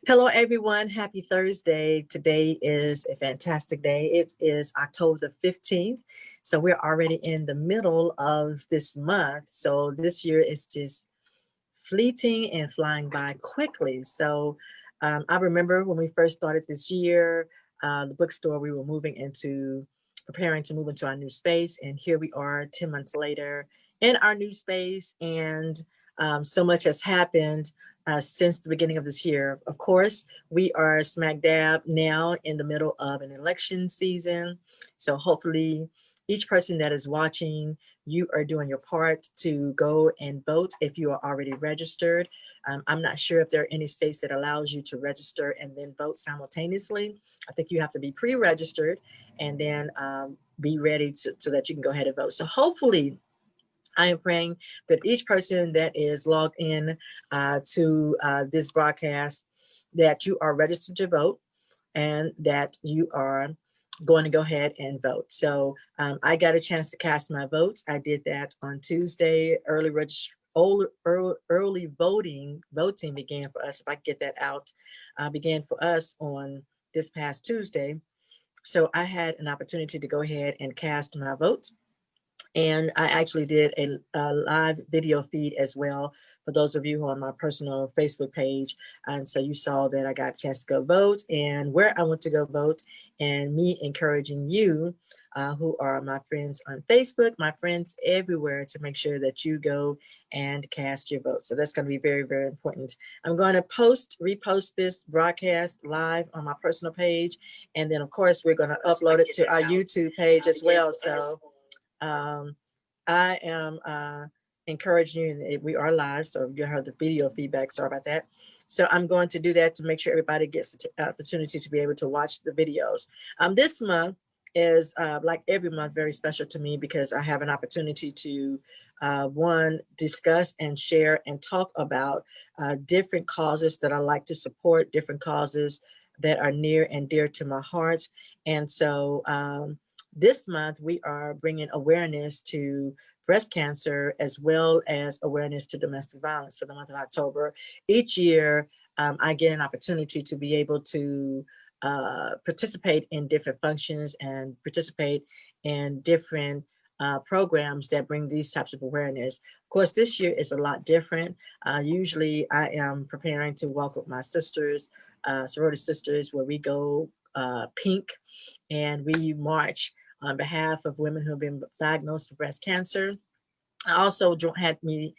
Hello, everyone. Happy Thursday. Today is a fantastic day. It is October the 15th. So we're already in the middle of this month. So this year is just fleeting and flying by quickly. So I remember when we first started this year, the bookstore, we were preparing to move into our new space. And here we are 10 months later in our new space. And so much has happened since the beginning of this year. Of course, we are smack dab now in the middle of an election season. So hopefully, each person that is watching, you are doing your part to go and vote if you are already registered. I'm not sure if there are any states that allows you to register and then vote simultaneously. I think you have to be pre-registered and then be ready so that you can go ahead and vote. So hopefully, I am praying that each person that is logged in to this broadcast, that you are registered to vote and that you are going to go ahead and vote. So I got a chance to cast my votes. I did that on Tuesday. Early voting began for us. If I can get that out, began for us on this past Tuesday. So I had an opportunity to go ahead and cast my vote. And I actually did a live video feed as well for those of you who are on my personal Facebook page. And so you saw that I got a chance to go vote and where I went to go vote, and me encouraging you who are my friends on Facebook, my friends everywhere, to make sure that you go and cast your vote. So that's going to be very, very important. I'm going to repost this broadcast live on my personal page. And then, of course, we're going to upload it to our YouTube page as well. So um, I am encouraging you, and we are live, so you heard the video feedback. Sorry about that. So I'm going to do that to make sure everybody gets the opportunity to be able to watch the videos. This month is, like every month, very special to me because I have an opportunity to, one, discuss and share and talk about different causes that I like to support, different causes that are near and dear to my heart. And so, this month, we are bringing awareness to breast cancer as well as awareness to domestic violence for the month of October. Each year, I get an opportunity to be able to participate in different functions and participate in different programs that bring these types of awareness. Of course, this year is a lot different. Usually, I am preparing to walk with my sisters, sorority sisters, where we go pink and we march on behalf of women who have been diagnosed with breast cancer. I also joined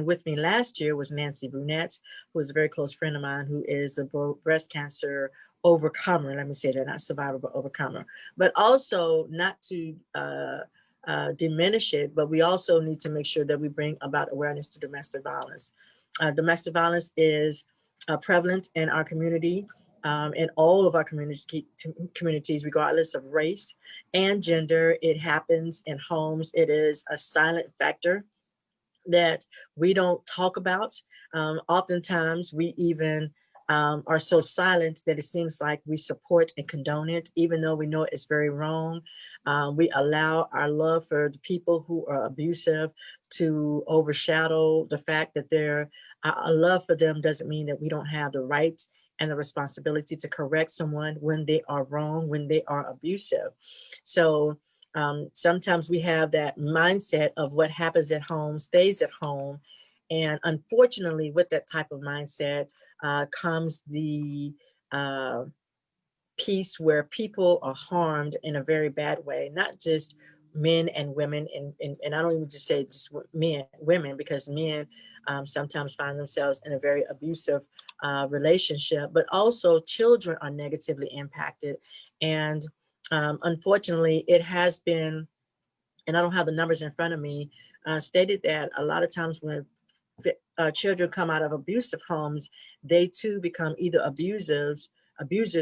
with me last year was Nancy Brunette, who is a very close friend of mine, who is a breast cancer overcomer. Let me say that, not survivor, but overcomer. But also not to diminish it, but we also need to make sure that we bring about awareness to domestic violence. Domestic violence is prevalent in our community, in all of our communities, regardless of race and gender. It happens in homes. It is a silent factor that we don't talk about. Oftentimes, we even are so silent that it seems like we support and condone it, even though we know it's very wrong. We allow our love for the people who are abusive to overshadow the fact that a love for them doesn't mean that we don't have the right and the responsibility to correct someone when they are wrong, when they are abusive. So sometimes we have that mindset of what happens at home stays at home. And unfortunately, with that type of mindset comes the piece where people are harmed in a very bad way, not just men and women. And I don't even just say just women, because men sometimes find themselves in a very abusive relationship, but also children are negatively impacted. And unfortunately, it has been, and I don't have the numbers in front of me, stated that a lot of times when children come out of abusive homes, they too become either abusers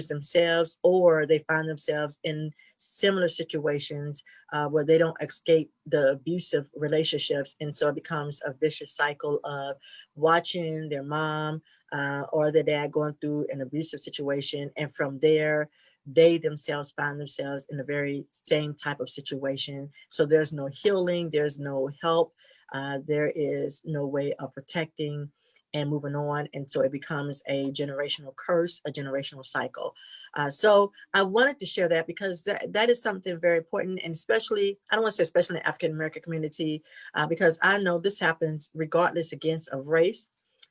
themselves, or they find themselves in similar situations where they don't escape the abusive relationships. And so it becomes a vicious cycle of watching their mom or their dad going through an abusive situation. And from there, they themselves find themselves in the very same type of situation. So there's no healing, there's no help, there is no way of protecting and moving on. And so it becomes a generational curse, a generational cycle. So I wanted to share that because that is something very important. And especially, I don't want to say especially in the African American community, because I know this happens regardless against of race.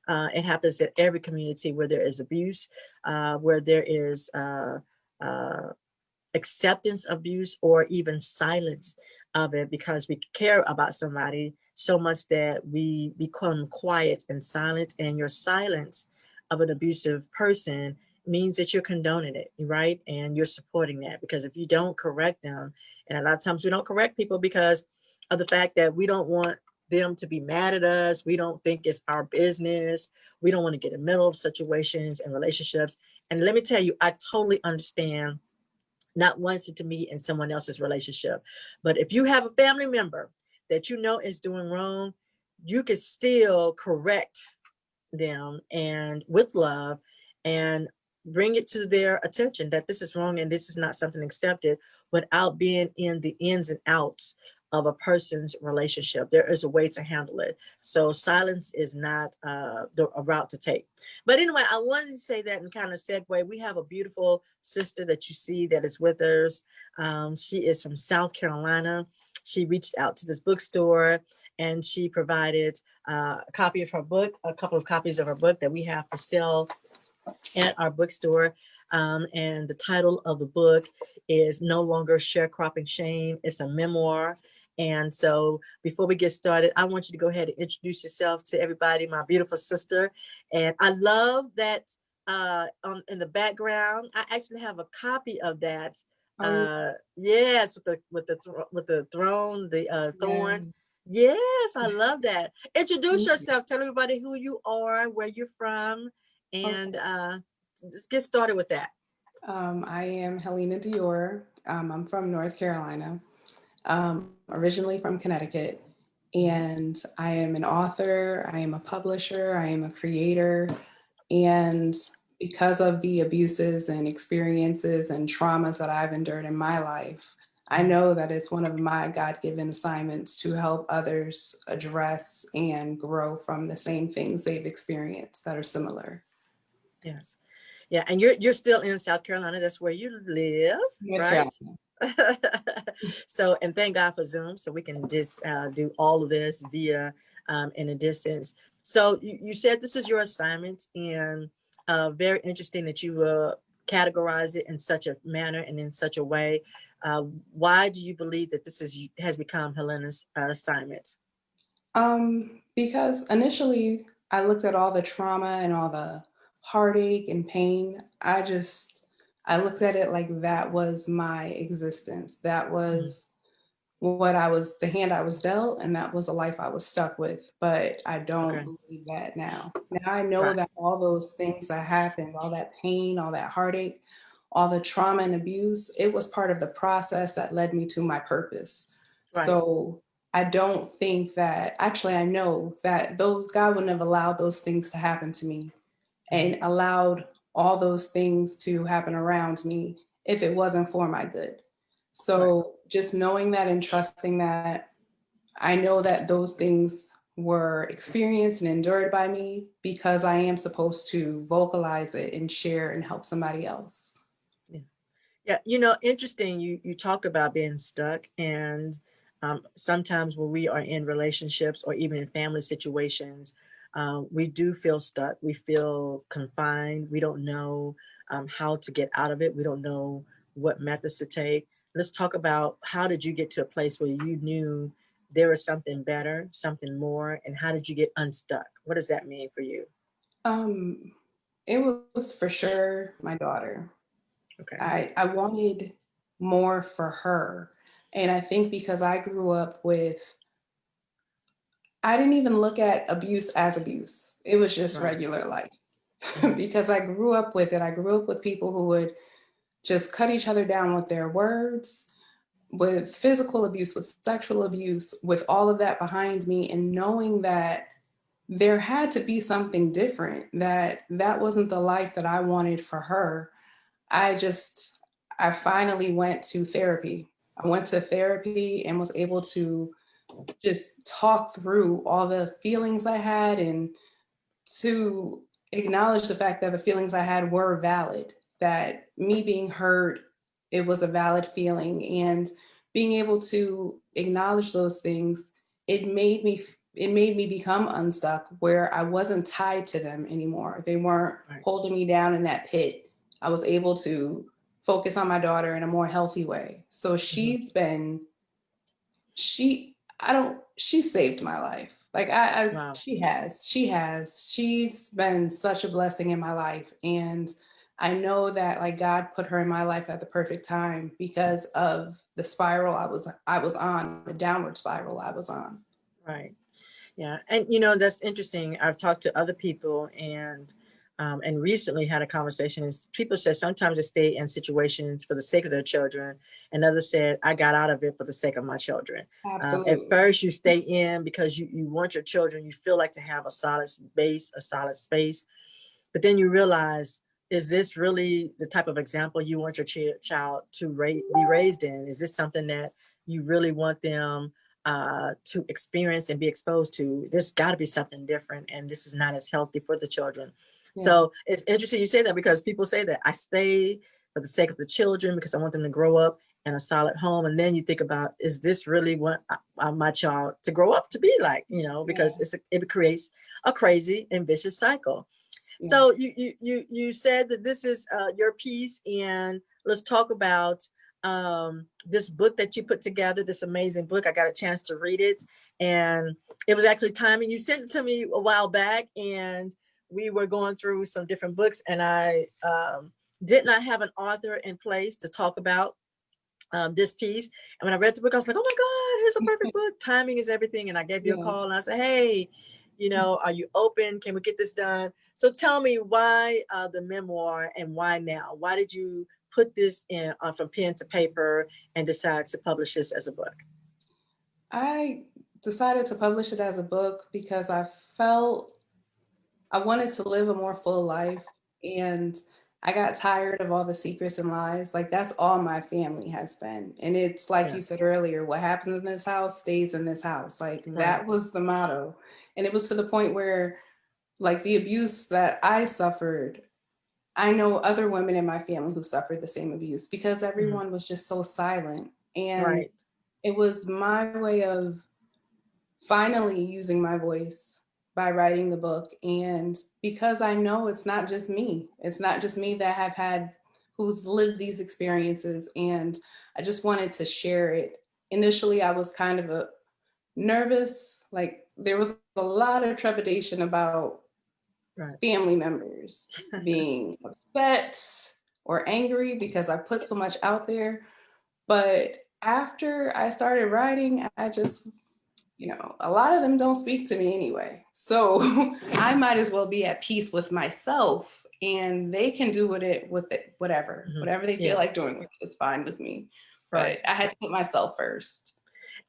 It happens in every community where there is abuse, where there is uh, acceptance of abuse or even silence of it, because we care about somebody so much that we become quiet and silent. And your silence of an abusive person means that you're condoning it, right? And you're supporting that, because if you don't correct them, and a lot of times we don't correct people because of the fact that we don't want them to be mad at us. We don't think it's our business. We don't want to get in the middle of situations and relationships. And let me tell you, I totally understand not wanting to be in someone else's relationship. But if you have a family member that you know is doing wrong, you can still correct them and with love, and bring it to their attention that this is wrong and this is not something accepted, without being in the ins and outs of a person's relationship. There is a way to handle it. So silence is not a route to take. But anyway, I wanted to say that and kind of segue. We have a beautiful sister that you see that is with us. She is from South Carolina. She reached out to this bookstore and she provided a copy of her book, a couple of copies of her book that we have for sale at our bookstore. And the title of the book is No Longer Sharecropping Shame. It's a memoir. And so before we get started, I want you to go ahead and introduce yourself to everybody, my beautiful sister. And I love that in the background, I actually have a copy of that. Yes, with the throne, the Yeah. thorn. Yes, I love that. Introduce Thank you. yourself. Tell everybody who you are, where you're from, and Okay. just get started with that. I am Hellena Dior. I'm from North Carolina, originally from Connecticut, and I am an author. I am a publisher. I am a creator. And because of the abuses and experiences and traumas that I've endured in my life, I Mhm. know that it's one of my God given assignments to help others address and grow from the same things they've experienced that are similar. Yes. Yeah, and you're still in South Carolina. That's where you live, North right? Carolina. So, and thank God for Zoom, so we can just do all of this via in a distance. So, you said this is your assignment, and very interesting that you categorize it in such a manner and in such a way. Uh, why do you believe that this has become Helena's assignment? Because initially I looked at all the trauma and all the heartache and pain. I looked at it like that was my existence. That Mhm. was what I was, the hand I was dealt, and that was a life I was stuck with. But I don't Okay, believe that now. Now I know right, that all those things that happened, all that pain, all that heartache, all the trauma and abuse, it was part of the process that led me to my purpose. right. So I don't think that, actually, I know that those, God wouldn't have allowed those things to happen to me Mhm. and allowed all those things to happen around me if it wasn't for my good. Right. So just knowing that and trusting that, I know that those things were experienced and endured by me because I am supposed to vocalize it and share and help somebody else. Yeah. Yeah, interesting. You talked about being stuck, and sometimes when we are in relationships or even in family situations, we do feel stuck. We feel confined. We don't know how to get out of it. We don't know what methods to take. Let's talk about, how did you get to a place where you knew there was something better, something more, and how did you get unstuck? What does that mean for you? Um, it was for sure my daughter. Okay, I wanted more for her. And I think because I grew up with, I didn't even look at abuse as abuse. It was just right. regular life. Hmm. Because I grew up with it. I grew up with people who would just cut each other down with their words, with physical abuse, with sexual abuse, with all of that behind me, and knowing that there had to be something different, that that wasn't the life that I wanted for her. I just, I finally went to therapy. I went to therapy and was able to just talk through all the feelings I had and to acknowledge the fact that the feelings I had were valid, that me being hurt, it was a valid feeling. And being able to acknowledge those things, it made me become unstuck where I wasn't tied to them anymore. They weren't Right. holding me down in that pit. I was able to focus on my daughter in a more healthy way. So Hmm. she saved my life. Like Wow. she's been such a blessing in my life. And I know that like God put her in my life at the perfect time because of the spiral I was on, the downward spiral I was on. Right. Yeah, and that's interesting. I've talked to other people and recently had a conversation. Is people said sometimes they stay in situations for the sake of their children, and others said I got out of it for the sake of my children. At Absolutely. first, you stay in because you want your children. You feel like to have a solid base, a solid space, but then you realize, is this really the type of example you want your child to be raised in? Is this something that you really want them to experience and be exposed to? There's got to be something different, and this is not as healthy for the children. Yeah. So it's interesting you say that, because people say that I stay for the sake of the children because I want them to grow up in a solid home. And then you think about, is this really what my child to grow up to be like? Because Yeah. it creates a crazy and vicious cycle. Yeah. So you said that this is your piece, and let's talk about this book that you put together. This amazing book. I got a chance to read it, and it was actually timing. You sent it to me a while back, and we were going through some different books, and I did not have an author in place to talk about this piece. And when I read the book, I was like, oh my God, here's a perfect book. Timing is everything. And I gave you a Yeah. call and I said, hey, are you open? Can we get this done? So tell me why the memoir, and why now? Why did you put this in from pen to paper and decide to publish this as a book? I decided to publish it as a book because I felt I wanted to live a more full life, and I got tired of all the secrets and lies. Like that's all my family has been. And it's like Yeah, you said earlier, what happens in this house stays in this house. Like right. that was the motto. And it was to the point where like the abuse that I suffered, I know other women in my family who suffered the same abuse because Mhm. everyone was just so silent. And Right. it was my way of finally using my voice by writing the book. And because I know it's not just me that have had who's lived these experiences. And I just wanted to share it. Initially, I was kind of nervous, like there was a lot of trepidation about Right. family members being upset or angry because I put so much out there. But after I started writing, I just a lot of them don't speak to me anyway. So I might as well be at peace with myself, and they can do with it whatever. Mhm. Whatever they feel Yeah. like doing with it is fine with me. Right. But I had to put myself first.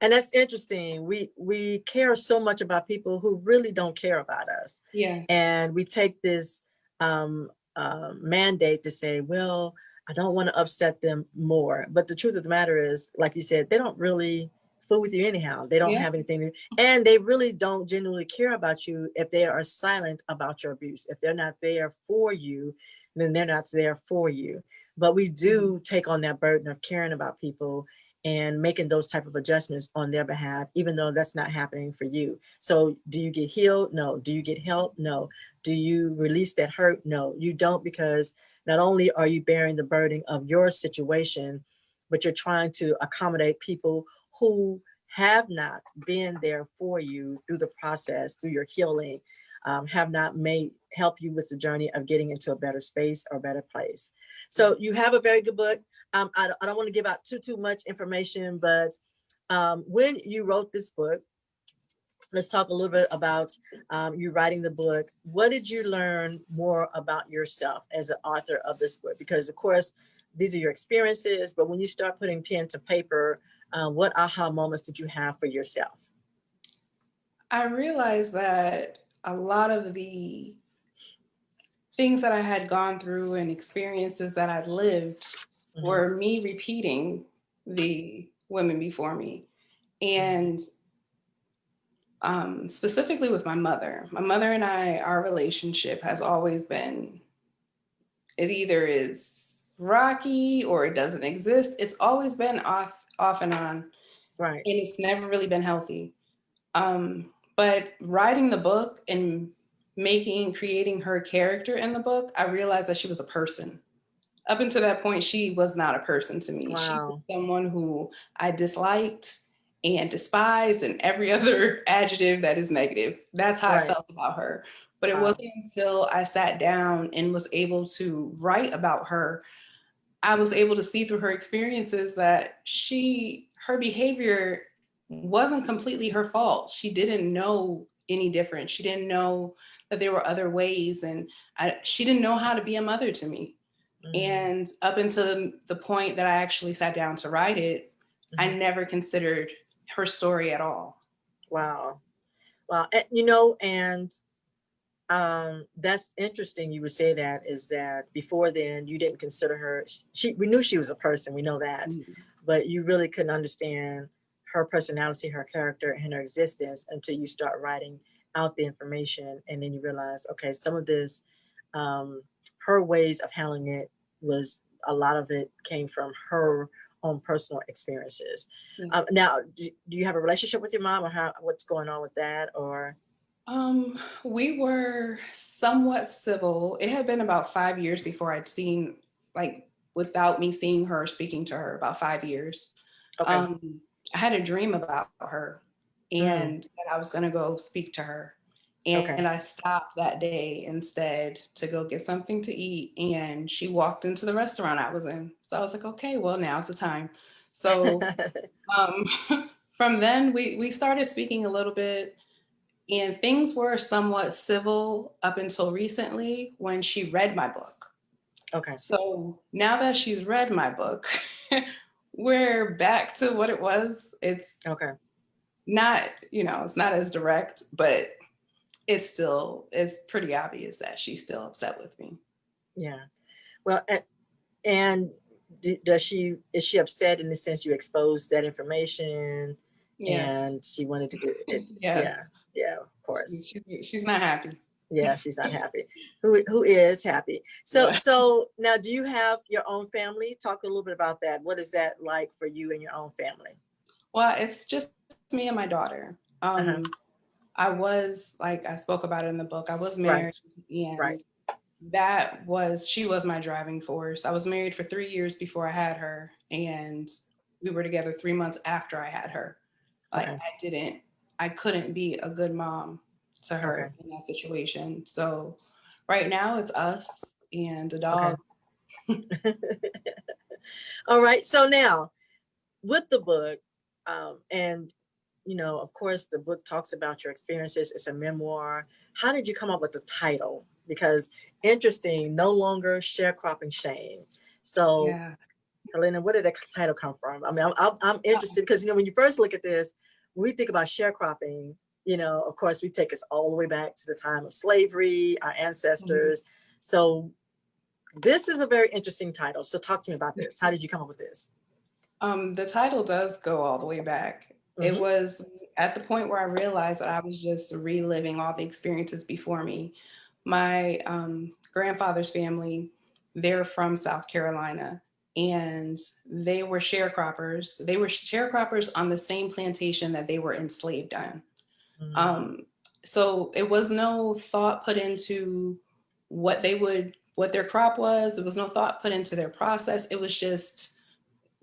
And that's interesting. We care so much about people who really don't care about us, Yeah. and we take this mandate to say, well, I don't want to upset them more. But the truth of the matter is, like you said, they don't really fool with you anyhow. They don't Yeah. have anything and they really don't genuinely care about you if they are silent about your abuse. If they're not there for you, then they're not there for you. But we Mhm. do take on that burden of caring about people and making those type of adjustments on their behalf, even though that's not happening for you. So do you get healed? No. Do you get help? No. Do you release that hurt? No, you don't, because not only are you bearing the burden of your situation, but you're trying to accommodate people who have not been there for you through the process, through your healing, have not made help you with the journey of getting into a better space or better place. So you have a very good book. I don't want to give out too much information, but when you wrote this book, let's talk a little bit about you writing the book. What did you learn more about yourself as an author of this book? Because of course, these are your experiences, but when you start putting pen to paper, what aha moments did you have for yourself? I realized that a lot of the things that I had gone through and experiences that I'd lived Hmm. were me repeating the women before me. And specifically with my mother. My mother and I, our relationship has always been, it either is rocky or it doesn't exist. It's always been off and on, and Right. it's never really been healthy. But writing the book and creating her character in the book, I realized that she was a person. Up until that point, she was not a person to me. She was Wow. someone who I disliked and despised and every other adjective that is negative. That's how I Right. felt about her. But it Wow. wasn't until I sat down and was able to write about her, I was able to see through her experiences that her behavior wasn't completely her fault. She didn't know any different. She didn't know that there were other ways, and she didn't know how to be a mother to me. Mm, And up until the point that I actually sat down to write it, I mhm. never considered her story at all. Wow. Wow. And that's interesting you would say that, is that before then you didn't consider her, we knew she was a person, we know that, Mhm. but you really couldn't understand her personality, her character, and her existence until you start writing out the information, and then you realize, okay, some of this, um, her ways of handling it, was a lot of it came from her own personal experiences. Yeah. Now, do you have a relationship with your mom, or what's going on with that, or? We were somewhat civil. It had been about 5 years before I'd seen, like, without me seeing her, speaking to her, about 5 years. Okay. Um, I had a dream about her Mm, and that I was going to go speak to her. okay. And I stopped that day instead to go get something to eat. And she walked into the restaurant I was in. So I was like, okay, well, now's the time. So from then, we started speaking a little bit, and things were somewhat civil up until recently when she read my book. Okay. So now that she's read my book, we're back to what it was. It's Okay. not, it's not as direct, but it's pretty obvious that she's still upset with me. Yeah. Well, and is she upset in the sense you exposed that information Yes. and she wanted to do it? Yes. Yeah. Yeah, of course. She's not happy. Yeah, she's not happy. Who is happy? So Right. so now, do you have your own family? Talk a little bit about that. What is that like for you and your own family? Well, it's just me and my daughter. Uh-huh. I was, like I spoke about it in the book, I was married, Right. and Right. she was my driving force. I was married for 3 years before I had her, and we were together 3 months after I had her. Like, Okay. I couldn't be a good mom to Okay. her in that situation. So right now it's us and a Okay. dog. All right. So now, with the book, and of course, the book talks about your experiences. It's a memoir. How did you come up with the title? Because interesting, no longer sharecropping shame. So, Yeah. Helena, where did the title come from? I mean, I'm interested because when you first look at this, when we think about sharecropping, of course, we take us all the way back to the time of slavery, our Mhm. ancestors. So, this is a very interesting title. So, talk to me about this. How did you come up with this? The title does go all the way back. It Hmm. was at the point where I realized that I was just reliving all the experiences before me. My grandfather's family, they're from South Carolina, and they were sharecroppers. They were sharecroppers on the same plantation that they were enslaved on. Mm, Um, so it was no thought put into what their crop was. There was no thought put into their process. It was just,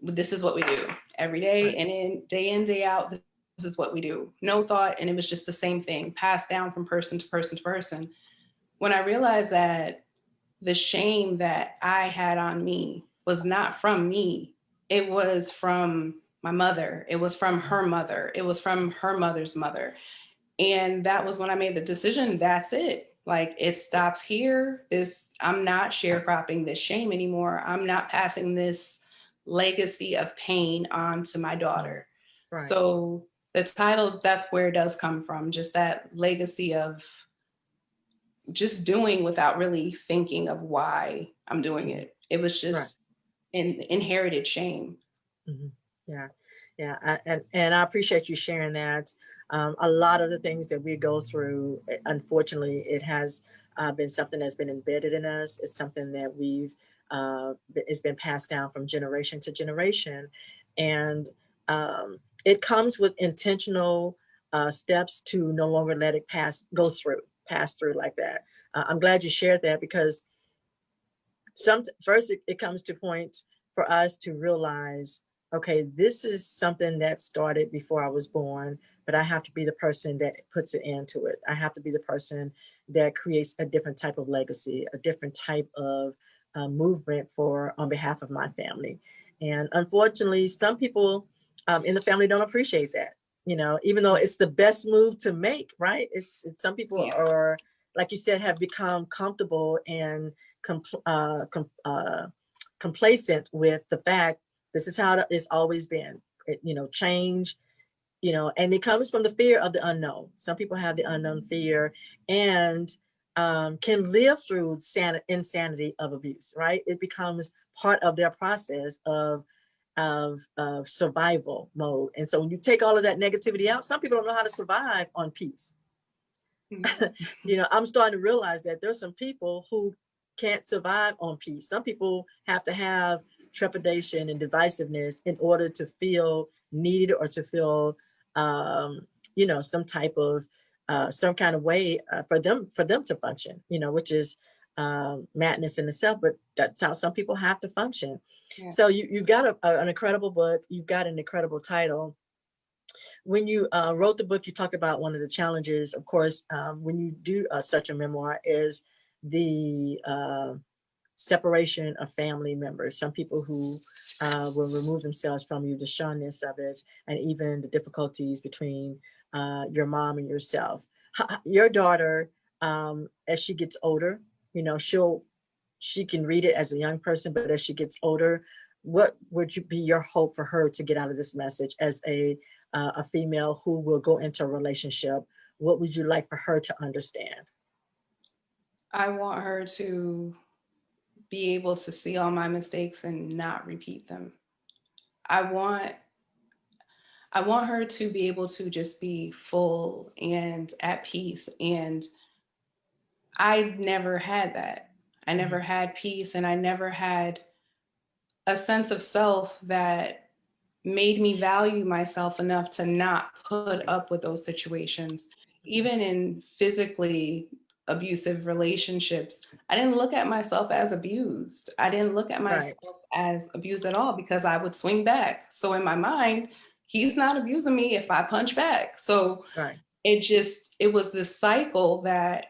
this is what we do every day, right, and in day out, this is what we do. No thought, and it was just the same thing passed down from person to person to person. When I realized that the shame that I had on me was not from me, it was from my mother, it was from mhm, her mother, it was from her mother's mother. And that was when I made the decision, that's it. Like, it stops here. I'm not sharecropping this shame anymore. I'm not passing this legacy of pain on to my mm, daughter. right, So the title, that's where it does come from, just that legacy of just doing without really thinking of why I'm doing mhm, it. It was right. just an inherited shame. Mhm. Yeah, yeah, and I appreciate you sharing that. A lot of the things that we go through, unfortunately, it has been something that's been embedded in us. It's something that it's been passed down from generation to generation. And it comes with intentional steps to no longer let it pass through like that. I'm glad you shared that, because first it comes to point for us to realize, okay, this is something that started before I was born, but I have to be the person that puts it into it. I have to be the person that creates a different type of legacy, a different type of movement on behalf of my family. And unfortunately, some people in the family don't appreciate that, even though it's the best move to make, right? Some people are, like you said, have become comfortable and complacent with the fact this is how it's always been. Change, and it comes from the fear of the unknown. Some people have the unknown fear and can live through insanity of abuse, right? It becomes part of their process of survival mode. And so when you take all of that negativity out, some people don't know how to survive on peace. I'm starting to realize that there's some people who can't survive on peace. Some people have to have trepidation and divisiveness in order to feel needed or to feel, some type of, some kind of way for them to function, which is madness in itself, but that's how some people have to function. Yeah. So you've got an incredible book. You've got an incredible title. When you wrote the book, you talked about one of the challenges, of course, when you do such a memoir, is the separation of family members. Some people who will remove themselves from you, the shownness of it, and even the difficulties between your mom and yourself. Your daughter, as she gets older, she can read it as a young person, but as she gets older, what would be your hope for her to get out of this message as a female who will go into a relationship? What would you like for her to understand? I want her to be able to see all my mistakes and not repeat them. I want her to be able to just be full and at peace. And I never had that. I never had peace, and I never had a sense of self that made me value myself enough to not put up with those situations. Even in physically abusive relationships, I didn't look at myself as abused. I didn't look at myself as abused at all, because I would swing back. So in my mind, he's not abusing me if I punch back. So it was this cycle that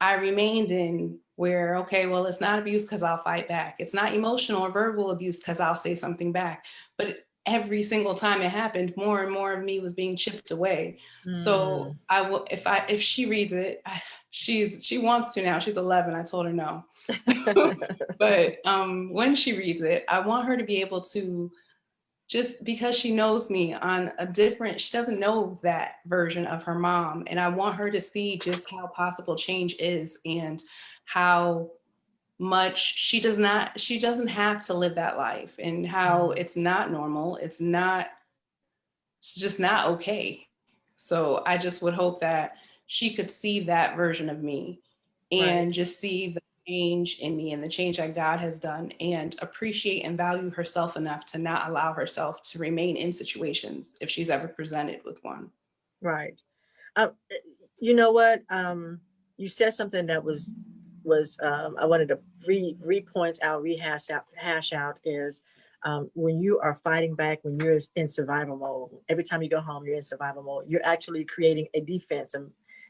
I remained in, where, okay, well, it's not abuse because I'll fight back. It's not emotional or verbal abuse because I'll say something back. But every single time it happened, more and more of me was being chipped away. So I will, if she reads it, she wants to now. She's 11. I told her no. But when she reads it, I want her to be able to, just because she knows me on a different, she doesn't know that version of her mom. And I want her to see just how possible change is, and how much she doesn't have to live that life, and how it's not normal. It's just not okay. So I just would hope that she could see that version of me, and just see the change in me and the change that God has done, and appreciate and value herself enough to not allow herself to remain in situations if she's ever presented with one. Right. You know what? You said something that was I wanted to hash out is when you are fighting back, when you're in survival mode. Every time you go home, you're in survival mode. You're actually creating a defense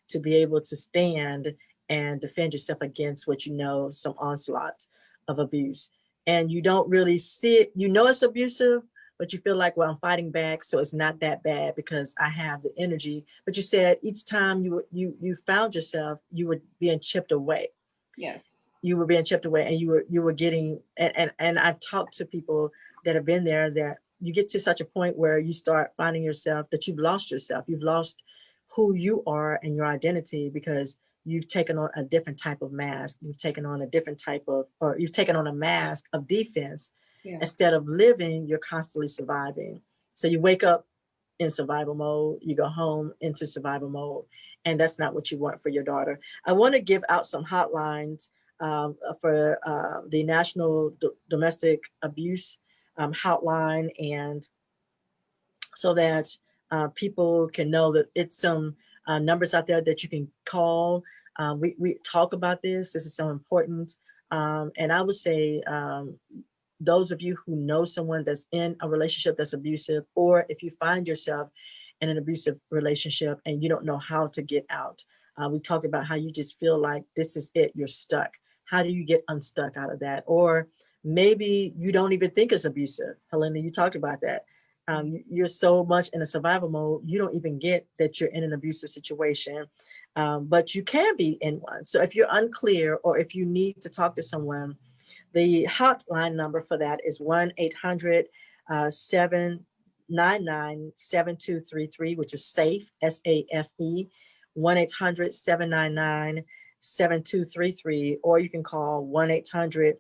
to be able to stand and defend yourself against some onslaught of abuse. And you don't really see it. It's abusive, but you feel like, well, I'm fighting back, so it's not that bad because I have the energy. But you said each time you found yourself, you were being chipped away. Yes. You were being chipped away, and you were getting, and I've talked to people that have been there, that you get to such a point where you start finding yourself that you've lost yourself. You've lost who you are and your identity, because you've taken on a different type of mask. You've taken on a mask of defense. Yeah. Instead of living, you're constantly surviving. So you wake up in survival mode. You go home into survival mode, and that's not what you want for your daughter. I want to give out some hotlines for the National Domestic Abuse hotline, and so that people can know that it's some numbers out there that you can call. We talk about this. This is so important. And I would say those of you who know someone that's in a relationship that's abusive, or if you find yourself in an abusive relationship and you don't know how to get out, we talked about how you just feel like this is it, you're stuck. How do you get unstuck out of that? Or maybe you don't even think it's abusive. Helena, you talked about that. You're so much in a survival mode, you don't even get that you're in an abusive situation, but you can be in one. So if you're unclear, or if you need to talk to someone, the hotline number for that is 1-800 799 7233, which is SAFE, SAFE, 1-800 799 7233, or you can call 1-800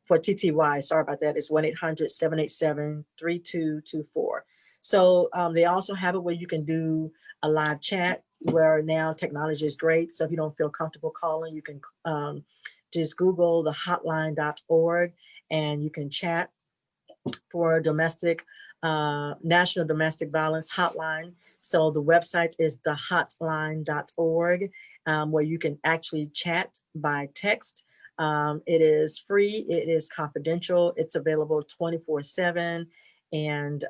for TTY. Sorry about that. It's 1-800 787 3224. So they also have it where you can do a live chat, where now technology is great. So if you don't feel comfortable calling, you can just Google the hotline.org and you can chat for domestic, National Domestic Violence Hotline. So the website is thehotline.org, where you can actually chat by text. It is free, it is confidential, it's available 24/7, and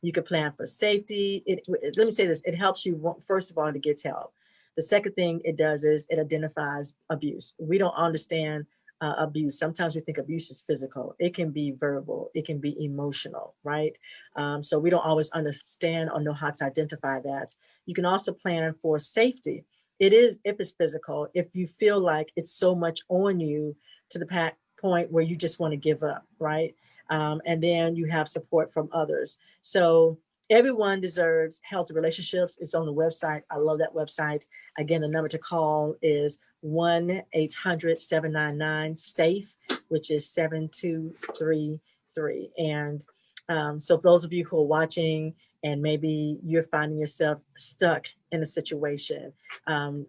you can plan for safety. Let me say this, it helps you, first of all, to get help. The second thing it does is it identifies abuse. We don't understand abuse. Sometimes we think abuse is physical. It can be verbal. It can be emotional, right? So we don't always understand or know how to identify that. You can also plan for safety. It is, if it's physical, if you feel like it's so much on you to the point where you just want to give up, right? And then you have support from others. So everyone deserves healthy relationships. It's on the website. I love that website. Again, the number to call is 1-800-799-SAFE, which is 7233. And so those of you who are watching and maybe you're finding yourself stuck in a situation,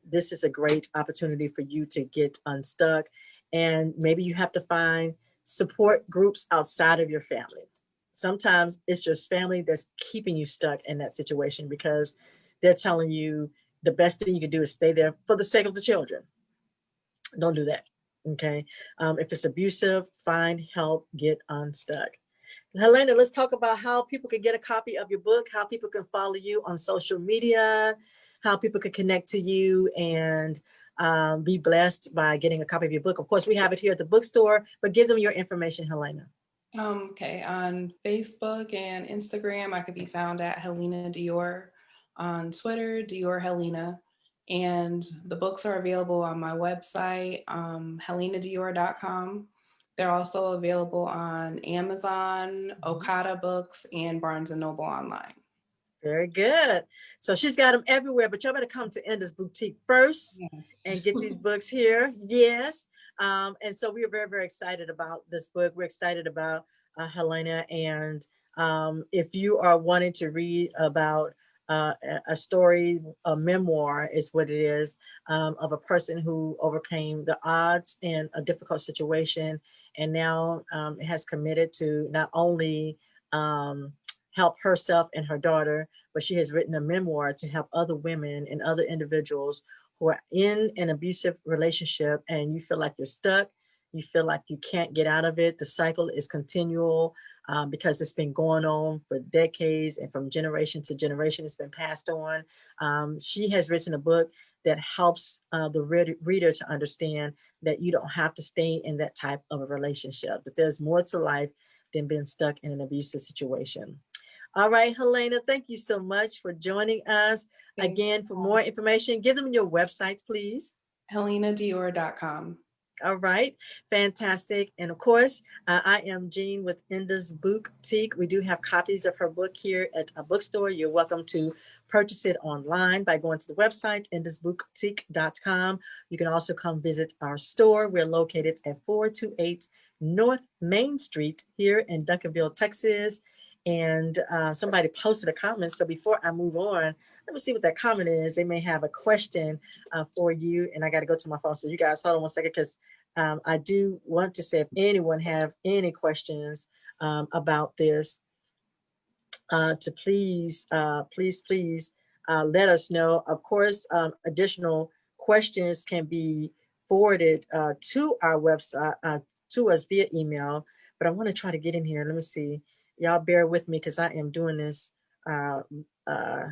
this is a great opportunity for you to get unstuck. And maybe you have to find support groups outside of your family. Sometimes it's your family that's keeping you stuck in that situation because they're telling you the best thing you can do is stay there for the sake of the children. Don't do that. Okay. If it's abusive, find help, get unstuck. Hellena, let's talk about how people can get a copy of your book, how people can follow you on social media, how people can connect to you and be blessed by getting a copy of your book. Of course, we have it here at the bookstore, but give them your information, Hellena. Okay, on Facebook and Instagram, I could be found at Hellena Dior. On Twitter, Dior Hellena. And the books are available on my website, HelenaDior.com. They're also available on Amazon, Okada Books, and Barnes & Noble online. Very good. So she's got them everywhere, but y'all better come to Enda's Boutique first and get these books here. Yes. And so we are very, very excited about this book. We're excited about Hellena. And if you are wanting to read about a story, a memoir is what it is, of a person who overcame the odds in a difficult situation and now has committed to not only help herself and her daughter, but she has written a memoir to help other women and other individuals who are in an abusive relationship and you feel like you're stuck, you feel like you can't get out of it. The cycle is continual because it's been going on for decades and from generation to generation, it's been passed on. She has written a book that helps the reader to understand that you don't have to stay in that type of a relationship, that there's more to life than being stuck in an abusive situation. All right, Hellena, thank you so much for joining us. Again, for more information, give them your websites, please. HelenaDior.com. All right, fantastic. And of course, I am Jean with Enda's Boutique. We do have copies of her book here at a bookstore. You're welcome to purchase it online by going to the website, endasboutique.com. You can also come visit our store. We're located at 428 North Main Street here in Duncanville, Texas. And somebody posted a comment. So before I move on, let me see what that comment is. They may have a question for you. And I got to go to my phone. So you guys hold on 1 second, because I do want to say if anyone have any questions about this, to please let us know. Of course, additional questions can be forwarded to our website, to us via email. But I want to try to get in here. Let me see. Y'all bear with me, because I am doing this. Uh, uh,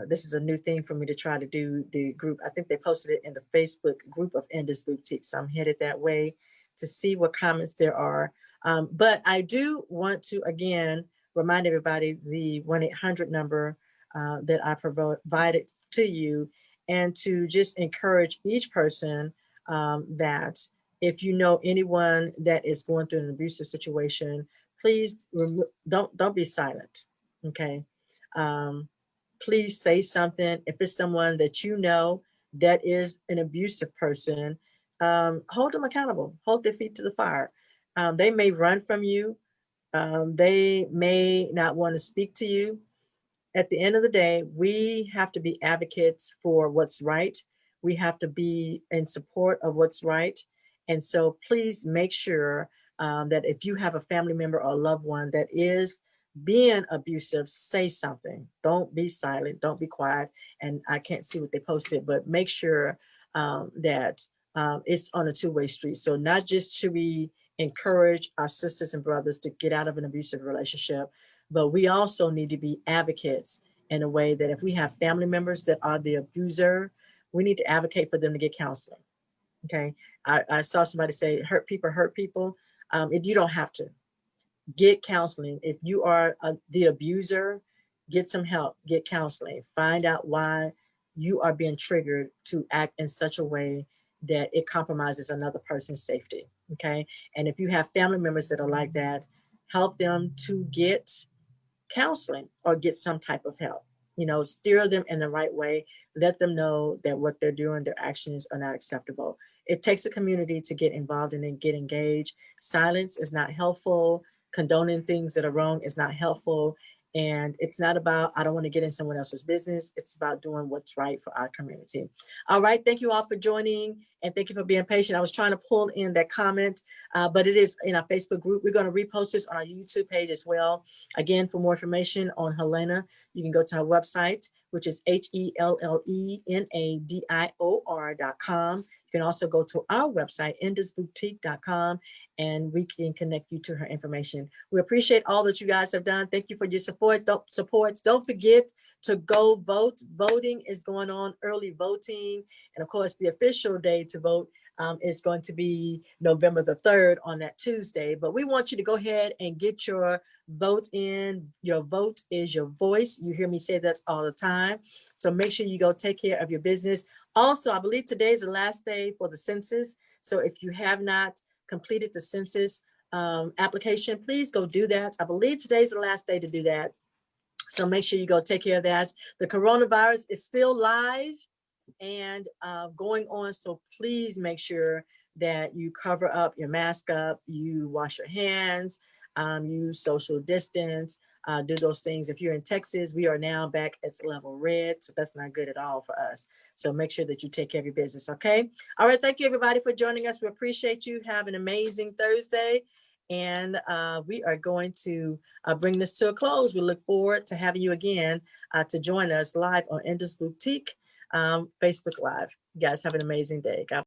this is a new thing for me to try to do the group. I think they posted it in the Facebook group of Endless Boutique. So I'm headed that way to see what comments there are. But I do want to, again, remind everybody the 1-800 number that I provided to you, and to just encourage each person that if you know anyone that is going through an abusive situation, please don't be silent. Okay. Please say something. If it's someone that you know that is an abusive person, hold them accountable, hold their feet to the fire. They may run from you. They may not want to speak to you. At the end of the day, we have to be advocates for what's right. We have to be in support of what's right. And so please make sure that if you have a family member or a loved one that is being abusive, say something. Don't be silent. Don't be quiet. And I can't see what they posted, but make sure that it's on a two-way street. So not just should we encourage our sisters and brothers to get out of an abusive relationship, but we also need to be advocates in a way that if we have family members that are the abuser, we need to advocate for them to get counseling. Okay. I saw somebody say hurt people. You don't have to get counseling. If you are the abuser, get some help, get counseling, find out why you are being triggered to act in such a way that it compromises another person's safety. Okay. And if you have family members that are like that, help them to get counseling or get some type of help. Steer them in the right way. Let them know that what they're doing, their actions are not acceptable. It takes a community to get involved and get engaged. Silence is not helpful. Condoning things that are wrong is not helpful. And it's not about, I don't want to get in someone else's business. It's about doing what's right for our community. All right. Thank you all for joining, and thank you for being patient. I was trying to pull in that comment, but it is in our Facebook group. We're going to repost this on our YouTube page as well. Again, for more information on Hellena, you can go to our website, which is HELLENADIOR.com. You can also go to our website, endlessboutique.com, and we can connect you to her information. We appreciate all that you guys have done. Thank you for your support. Don't forget to go vote. Voting is going on, early voting. And of course, the official day to vote is going to be November the 3rd on that Tuesday. But we want you to go ahead and get your vote in. Your vote is your voice. You hear me say that all the time. So make sure you go take care of your business. Also, I believe today is the last day for the census. So if you have not completed the census application, please go do that. I believe today's the last day to do that. So make sure you go take care of that. The coronavirus is still live and going on. So please make sure that you cover up, your mask up, you wash your hands, use social distance, do those things. If you're in Texas, we are now back at level red. So that's not good at all for us. So make sure that you take care of your business. Okay. All right. Thank you everybody for joining us. We appreciate you. Have an amazing Thursday. And we are going to bring this to a close. We look forward to having you again to join us live on Endless Boutique Facebook Live. You guys have an amazing day. God